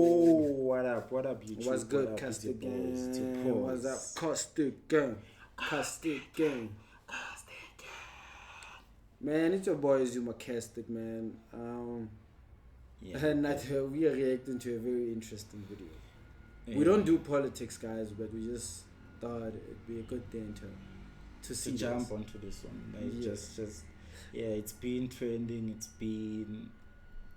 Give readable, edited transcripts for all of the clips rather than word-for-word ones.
Oh, what up? What up, YouTube? What's good, What up, it's your Castic boys, it's your Gang? What's up, boys. Caustic Gang? Castic Gang. Man, it's your boy Zuma Castic, man. Yeah. And we are reacting to a very interesting video. We Yeah. don't do politics, guys, but we just thought it'd be a good thing to see To jump this. onto this one. Like, Yeah. yeah, it's been trending.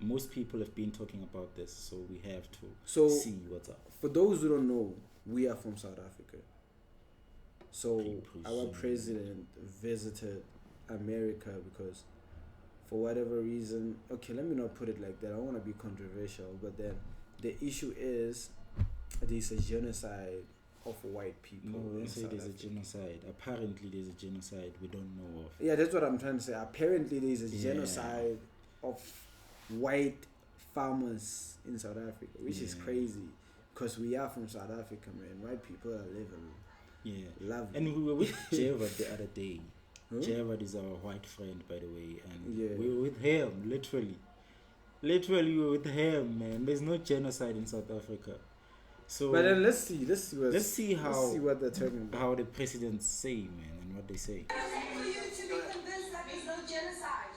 Most people have been talking about this, so we have to So, see what's up. For those who don't know, we are from South Africa. So our Presume. president visited America because, for whatever reason, okay, let me not put it like that. I don't want to be controversial, but then the issue is there's a genocide of white people. No, in don't say South there's a Africa. genocide. Apparently, there's a genocide we don't know of. Yeah, that's what I'm trying to say. Apparently, there's a Yeah. genocide of white farmers in South Africa, which is Yeah. crazy because we are from South Africa, man. White people are living Yeah. lovely. And we were with Jervad the other day. Huh? Jervad is our white friend, by the way, and Yeah. we were with him, literally. Literally, we were with him, man. There's no genocide in South Africa. So But then let's see what they're talking about. how the presidents say, man, and what they say. For you to be convinced that there's no genocide.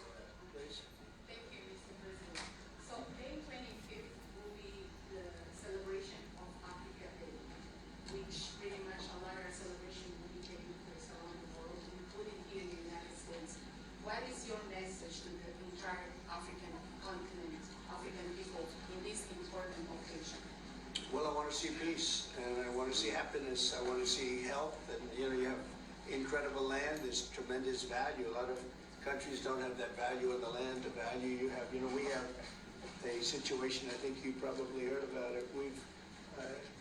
Thank you, Mr. President. So May 25th will be the celebration of Africa Day, which pretty much a lot of celebration will be taking place around the world, including here in the United States. What is your message to the entire African continent, African people in this important occasion? Well, I want to see peace, and I want to see happiness. I want to see health, and you have incredible land. There's tremendous value. A lot of countries don't have that value in the land. The value you have. We have a situation. I think you probably heard about it. We've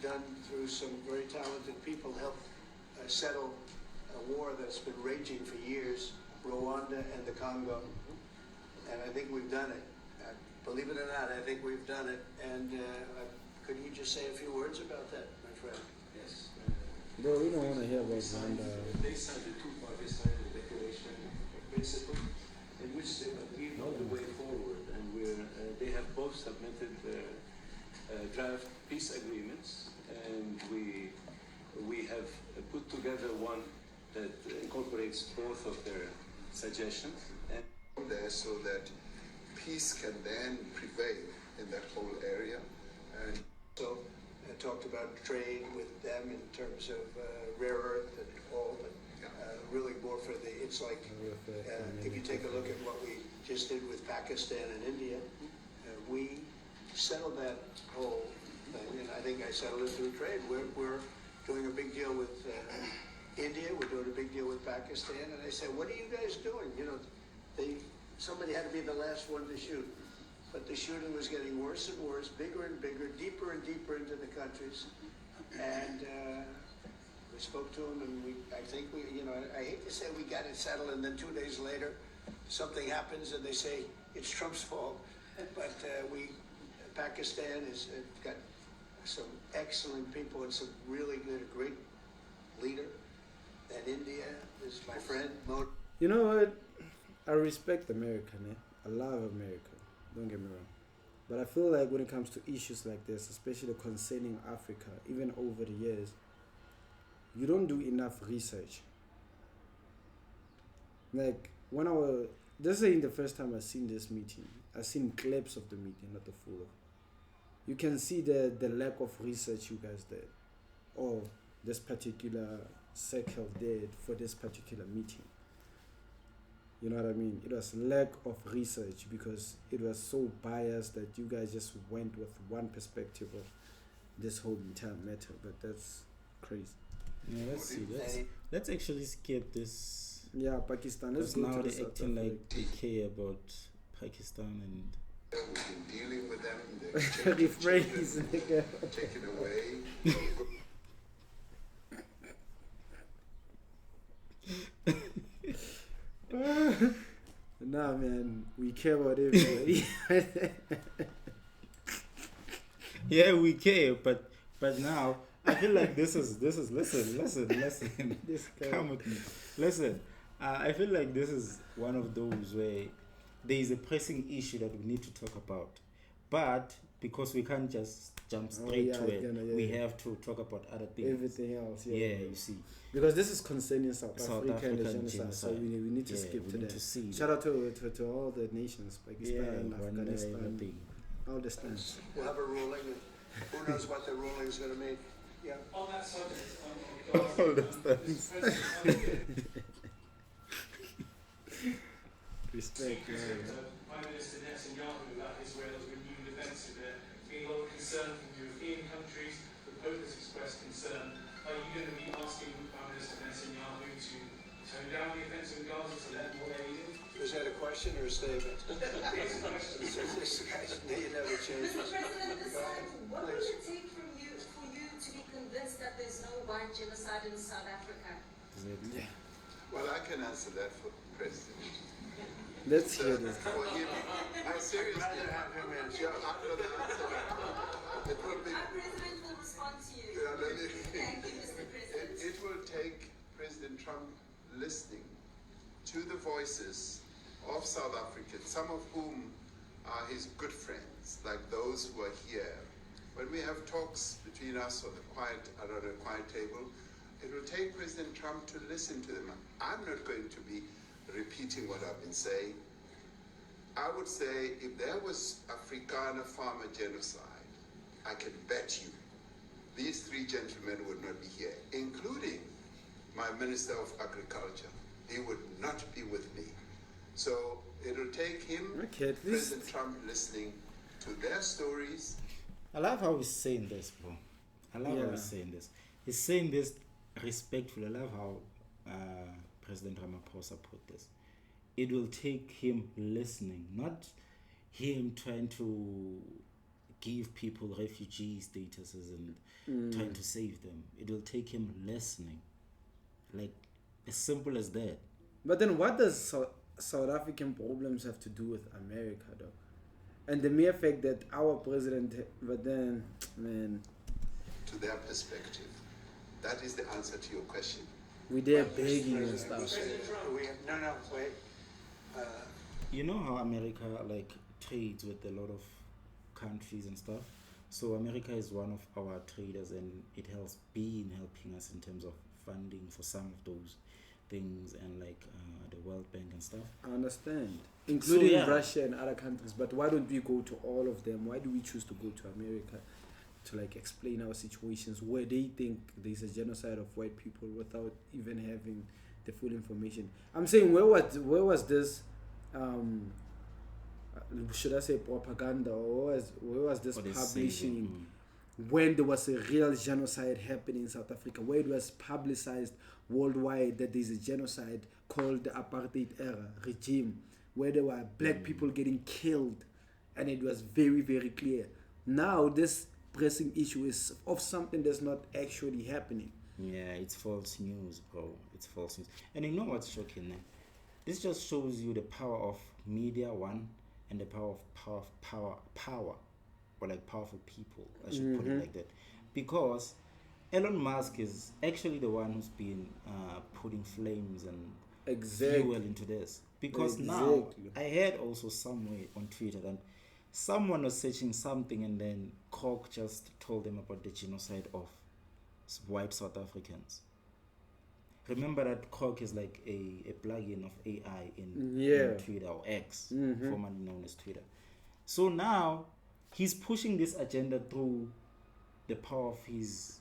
done through some very talented people, helped settle a war that's been raging for years, Rwanda and the Congo, and I think we've done it. Believe it or not, I think we've done it, and. Could you just say a few words about that, my friend? Yes. Bro, we don't want to hear about Rwanda. They signed the two parties signed the declaration of principle in which they agreed on the way forward, and they have both submitted draft peace agreements, and we have put together one that incorporates both of their suggestions. And there so that peace can then prevail in that whole area. And so I talked about trade with them in terms of rare earth and all, but really more for it's like if you take a look at what we just did with Pakistan and India, we settled that whole thing, and I think I settled it through trade. We're doing a big deal with India, we're doing a big deal with Pakistan, and I said, what are you guys doing? Somebody had to be the last one to shoot. But the shooting was getting worse and worse, bigger and bigger, deeper and deeper into the countries. And we spoke to them, and I hate to say we got it settled, and then 2 days later, something happens, and they say it's Trump's fault. But Pakistan has got some excellent people and some really good, great leader. And India is my friend. You know what? I respect America, man. I love America. Don't get me wrong. But I feel like when it comes to issues like this, especially concerning Africa, even over the years, you don't do enough research. Like, this ain't the first time I've seen this meeting. I've seen clips of the meeting, not the full of. You can see the lack of research you guys did, or this particular circle did for this particular meeting. You know what I mean? It was lack of research because it was so biased that you guys just went with one perspective of this whole entire matter. But that's crazy. Yeah, let's see. Let's actually skip this. Yeah, Pakistan. Let's Because go now to they're acting like they care about Pakistan and. We've been dealing with them. the phrase, nigga. Taken away. Nah, man, we care about everybody. Yeah, we care, but now I feel like this is listen. This guy. Come with me. Listen, I feel like this is one of those where there is a pressing issue that we need to talk about, but because we can't just jump straight to it. We have to talk about other things. Everything else, You see. Because this is concerning South South Africa and the African genocide, so genocide. we need to skip we to need that. to see Shout out to all the nations, Pakistan, Rwanda, Afghanistan, everything. all the stands. We'll have a ruling, and who knows what the ruling is gonna make. Yeah. On that subject, Respect, Prime Minister Netanyahu about Israel's renewed offensive there. Being a lot of concern from European countries, the Pope has expressed concern. Are you going to be asking Prime Minister Netanyahu to tone down the offensive in Gaza to let more aid in? Is that a question or a statement? It's a question. This guy's name never changes. Mr. President, this time, what will it take for you to be convinced that there's no white genocide in South Africa? Well, I can answer that for President. Let's hear this. For him, I seriously Rather have him answer. Yeah, I'd rather answer that. It will be. Our president will respond to you. Yeah, let me- Thank you, Mr. President. It will take President Trump listening to the voices of South Africans, some of whom are his good friends, like those who are here. When we have talks between us on around a quiet table, it will take President Trump to listen to them. I'm not going to be repeating what I've been saying. I would say if there was Afrikaner farmer genocide, I can bet you these three gentlemen would not be here, including my Minister of Agriculture. He would not be with me. So it'll take him, Okay, at least- President Trump, listening to their stories. I love how he's saying this, bro. I love how he's saying this. He's saying this respectfully. I love how President Ramaphosa put this. It will take him listening, not him trying to give people refugee statuses and trying to save them. It will take him listening. Like, as simple as that. But then what does South African problems have to do with America, though? And the mere fact that our president, but then, man, To their perspective. That is the answer to your question. we there begging and stuff. President Trump, no, wait. You know how America like trades with a lot of countries and stuff. So America is one of our traders, and it has been helping us in terms of funding for some of those things, and like the World Bank and stuff. I understand. Including yeah. Russia and other countries. But why don't we go to all of them? Why do we choose to go to America to like explain our situations where they think there's a genocide of white people without even having the full information? I'm saying where was this should I say propaganda, or where was this Or this publishing saving, when there was a real genocide happening in South Africa, where it was publicized worldwide that there's a genocide called the apartheid era regime, where there were black people getting killed, and it was very, very clear. Now this pressing issue is of something that's not actually happening. Yeah, it's false news, bro. It's false news. And you know what's shocking? This just shows you the power of media, one, and the power of power, or like powerful people. I should put it like that, because Elon Musk is actually the one who's been putting flames and fuel into this. Because now I heard also somewhere on Twitter that someone was searching something, and then Koch just told them about the genocide of white South Africans. Remember that Koch is like a plugin of AI in Twitter, or X, formerly known as Twitter. So now he's pushing this agenda through the power of his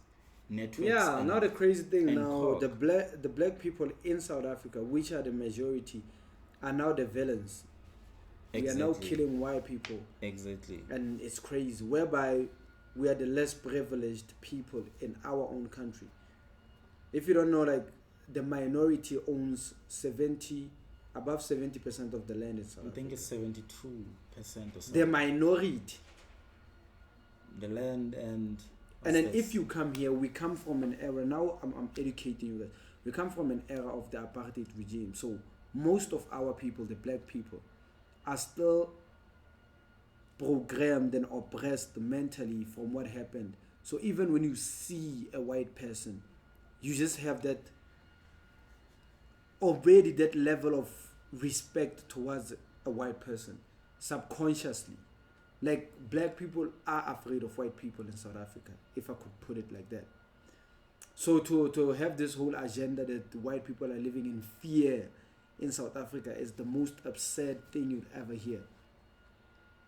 networks. Yeah, now the crazy thing now, Koch. the black people in South Africa, which are the majority, are now the villains. We are now killing white people. Exactly. And it's crazy, whereby we are the less privileged people in our own country. If you don't know, like, the minority owns above 70% of the land in South Africa. I think it's 72% or something. The minority. The land and then if you come here, we come from an era, now I'm educating you guys, we come from an era of the apartheid regime. So most of our people, the black people, are still programmed and oppressed mentally from what happened. So even when you see a white person, you just have that already that level of respect towards a white person subconsciously. Like, black people are afraid of white people in South Africa, if I could put it like that. So to have this whole agenda that white people are living in fear in South Africa is the most absurd thing you'd ever hear.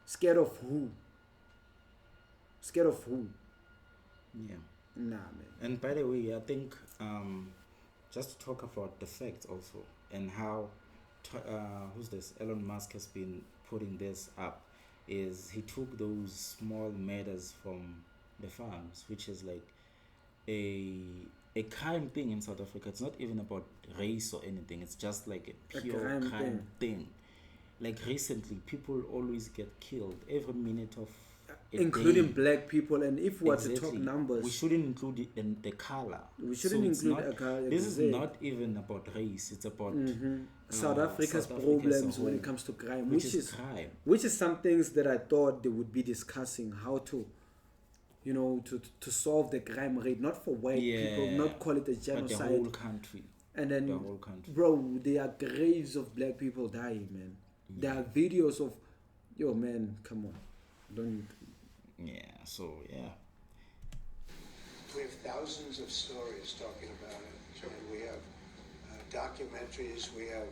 Scared of who? Scared of who? Yeah. Nah, man. And by the way, I think just to talk about the facts also and how who's this? Elon Musk has been putting this up. Is he took those small matters from the farms, which is like a crime thing in South Africa. It's not even about race or anything. It's just like a pure crime thing. Like recently, people always get killed every minute of a including day. black people. And if we were to talk Exactly. numbers, We shouldn't include it in the color. we shouldn't So it's include not- a color. This is not even about race. It's about South Africa's South Africa as a problems when whole, it comes to crime, which is crime. which is some things that I thought they would be discussing how to, you know, to solve the crime rate, not for white people, not call it a But the genocide. whole country. And then, The whole country. bro, there are graves of black people dying, man. There are videos of, yo, man, come on, don't. Yeah. So yeah. We have thousands of stories talking about it. And we have documentaries, we have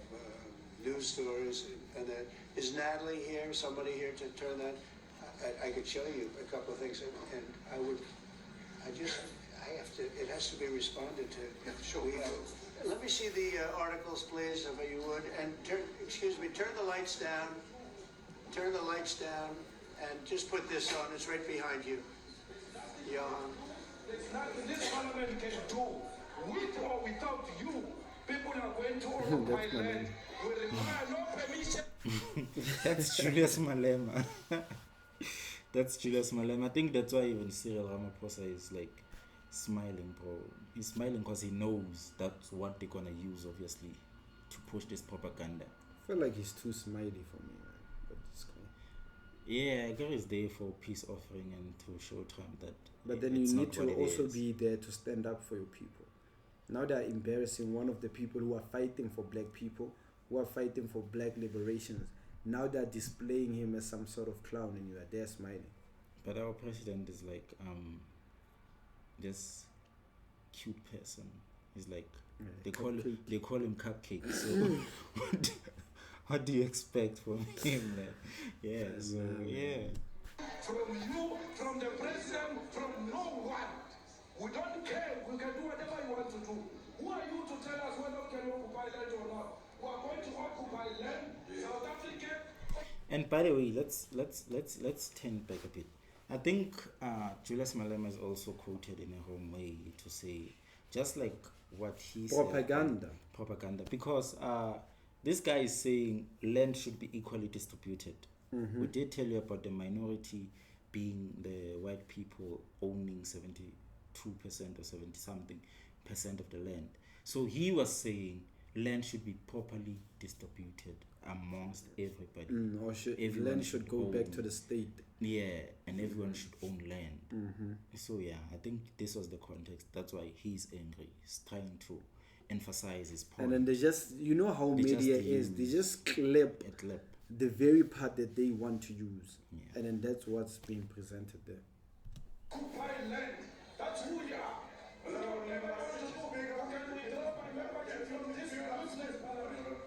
news stories. And then, is Natalie here? Somebody here to turn that? I could show you a couple of things. And I have to, it has to be responded to. Sure. Let me see the articles, please, if you would. And turn the lights down. Turn the lights down. And just put this on. It's right behind you. Johan. This parliament can do, with or without you, people are going to occupy land. We require no permission. That's Julius Malema. That's Julius Malema. I think that's why even Cyril Ramaphosa is like smiling, bro. He's smiling because he knows that's what they're gonna use, obviously, to push this propaganda. I feel like he's too smiley for me, man. But it's cool. Yeah, I guess it's there for peace offering and to show Trump that. But then it's you not need what to it also is. be there to stand up for your people. Now they're embarrassing one of the people who are fighting for black people, who are fighting for black liberations. Now they're displaying him as some sort of clown and you are there smiling. But our president is like this cute person. He's like they call him Cupcake. So what do you expect from him? Like, yeah. So yeah. From you, from the president, from no one. We don't care. We can do whatever you want to do. Who are you to tell us whether we can occupy land or not? We are going to occupy land. South Africa. And by the way, let's turn back a bit. I think Julius Malema is also quoted in a wrong way to say, just like what he Propaganda. said. Propaganda. Because this guy is saying land should be equally distributed. We did tell you about the minority being the white people owning 72% or 70 something percent of the land. So he was saying land should be properly distributed amongst everybody. Or Everyone land should go back own. to the state. Yeah, and everyone should own land. So yeah, I think this was the context. That's why he's angry. He's trying to emphasize his point. And then they just, you know how They media just is, they use just clip a clip. the very part that they want to use. Yeah. And then that's what's being presented there. Occupy land. That's who we are. Can withdraw my membership from this useless parliament.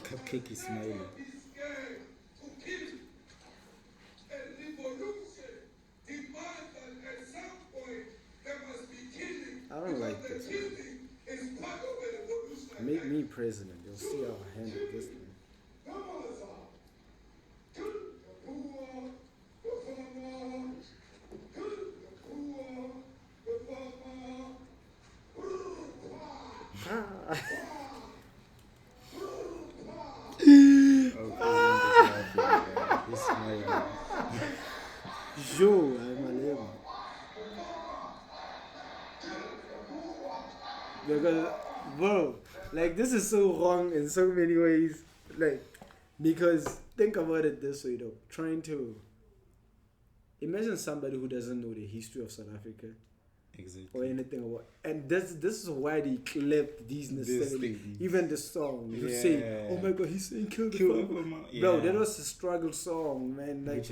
Cupcake is smiling. Is scared to kill. A revolution demands that at some point there must be killing. I don't like this, man. Killing is part of a revolution. Make me president. You'll see how I handle this thing. Come on, sir. Kill the poor, the farmer. Kill the poor, the farmer. He's smiling. Yo, I'm a level. Because, bro, like, this is so wrong in so many ways. Like, because think about it this way, though. Trying to imagine somebody who doesn't know the history of South Africa or anything about. And this is why they clipped these necessarily. Even the song, you say, "Oh my God, he's saying kill the farmer." Bro, that was a struggle song, man. Like,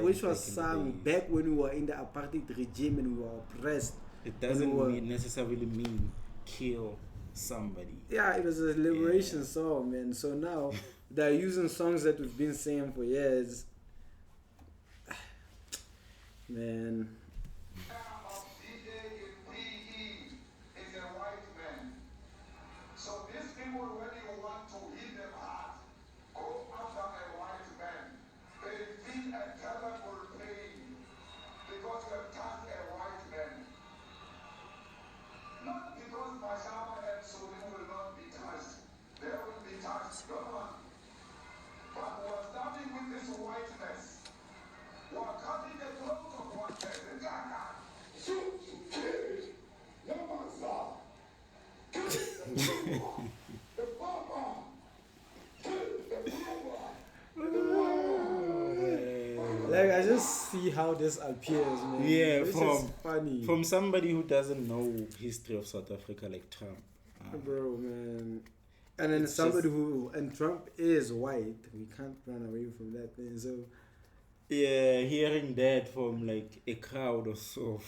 which was sung back when we were in the apartheid regime and we were oppressed. It doesn't necessarily mean kill somebody. Yeah, it was a liberation song, man. So now they're using songs that we've been saying for years. Man. So these people, when you want to hit them hard, go after a white man. They feel a terrible pain because you have touched a white man. Not because Mashama and Suri will not be touched. They will be touched, no one. But we are starting with this whiteness. We are cutting the throat of whiteness. Shoot, kill, no man's Like, I just see how this appears, man. Yeah, it's just funny. From somebody who doesn't know history of South Africa like Trump. Bro, man. And then somebody and Trump is white. We can't run away from that thing. So yeah, hearing that from like a crowd or so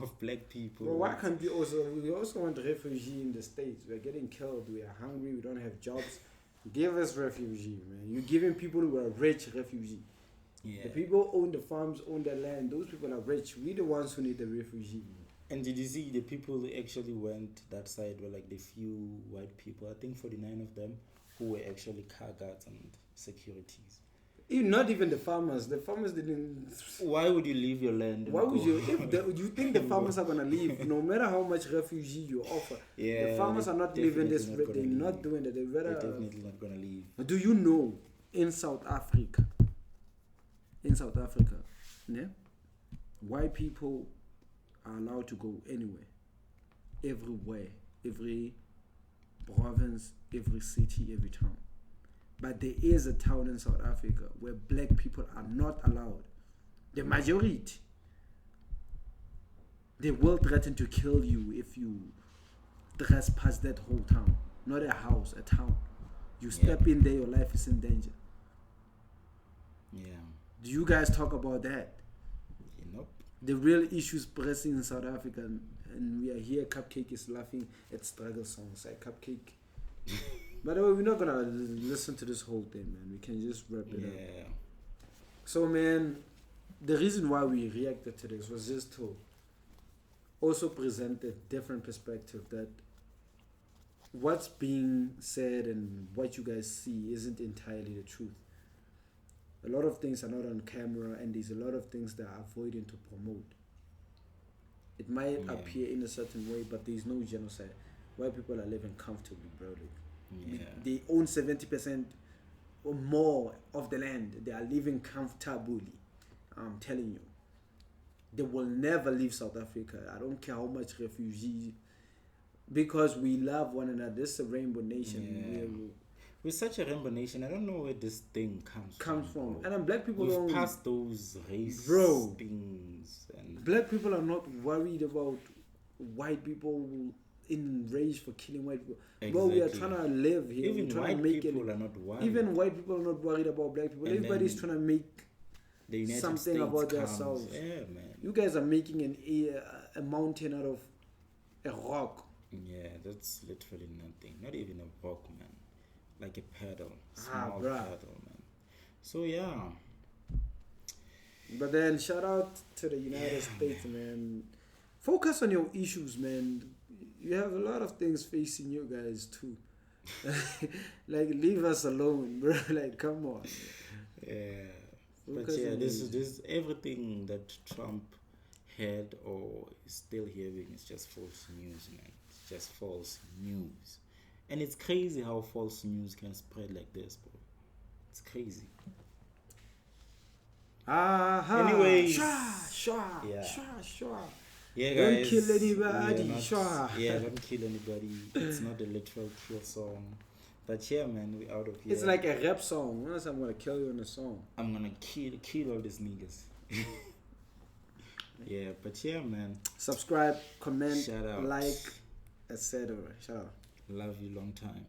of black people. Well, why can't we also want refugee in the States? We're getting killed, we are hungry, we don't have jobs. Give us refugee, man. You're giving people who are rich refugee. Yeah. The people own the farms, own the land. Those people are rich. We're the ones who need the refugee. And did you see the people who actually went that side were like the few white people? I think 49 of them who were actually car guards and securities. Not even the farmers. The farmers didn't. Why would you leave your land? Why would you? You think the farmers are gonna leave? No matter how much refugee you offer, the farmers are not leaving this. They're not doing that. They're definitely not gonna leave. Do you know in South Africa? Yeah, white people are allowed to go anywhere, everywhere, every province, every city, every town. But there is a town in South Africa where black people are not allowed. The majority. They will threaten to kill you if you trespass that whole town. Not a house, a town. You step in there, your life is in danger. Yeah. Do you guys talk about that? Nope. The real issues pressing in South Africa, and we are here, Cupcake is laughing at struggle songs like Cupcake. By the way, we're not gonna listen to this whole thing, man. We can just wrap it up. So, man, the reason why we reacted to this was just to also present a different perspective that what's being said and what you guys see isn't entirely the truth. A lot of things are not on camera, and there's a lot of things that are avoiding to promote. It might appear in a certain way, but there's no genocide. White people are living comfortably, bro. They own 70% or more of the land. They are living comfortably. I'm telling you. They will never leave South Africa. I don't care how much refugees, because we love one another. This is a rainbow nation. We're such a rainbow nation. I don't know where this thing comes from. And black people We've passed those race things. And black people are not worried about white people enraged for killing white people. Exactly. Bro, we are trying to live here. Even white people are not worried. Even white people are not worried about black people. And everybody's trying to make something about themselves. Yeah, man. You guys are making a mountain out of a rock. Yeah, that's literally nothing. Not even a rock, man. Like a paddle. Small paddle, man. So, yeah. But then, shout out to the United States, man. Focus on your issues, man. You have a lot of things facing you guys, too. Like, leave us alone, bro. Like, come on. Yeah. But yeah, this is everything that Trump had or is still hearing is just false news, man. It's just false news. And it's crazy how false news can spread like this, bro. It's crazy. Anyways. Yeah, guys. Don't kill anybody. Don't kill anybody. It's not a literal kill song. But yeah, man, we out of here. It's like a rap song. Once I'm gonna kill you in a song. I'm gonna kill all these niggas. Yeah, but yeah, man. Subscribe, comment, Shout out. like, etc. Shout out. Love you long time.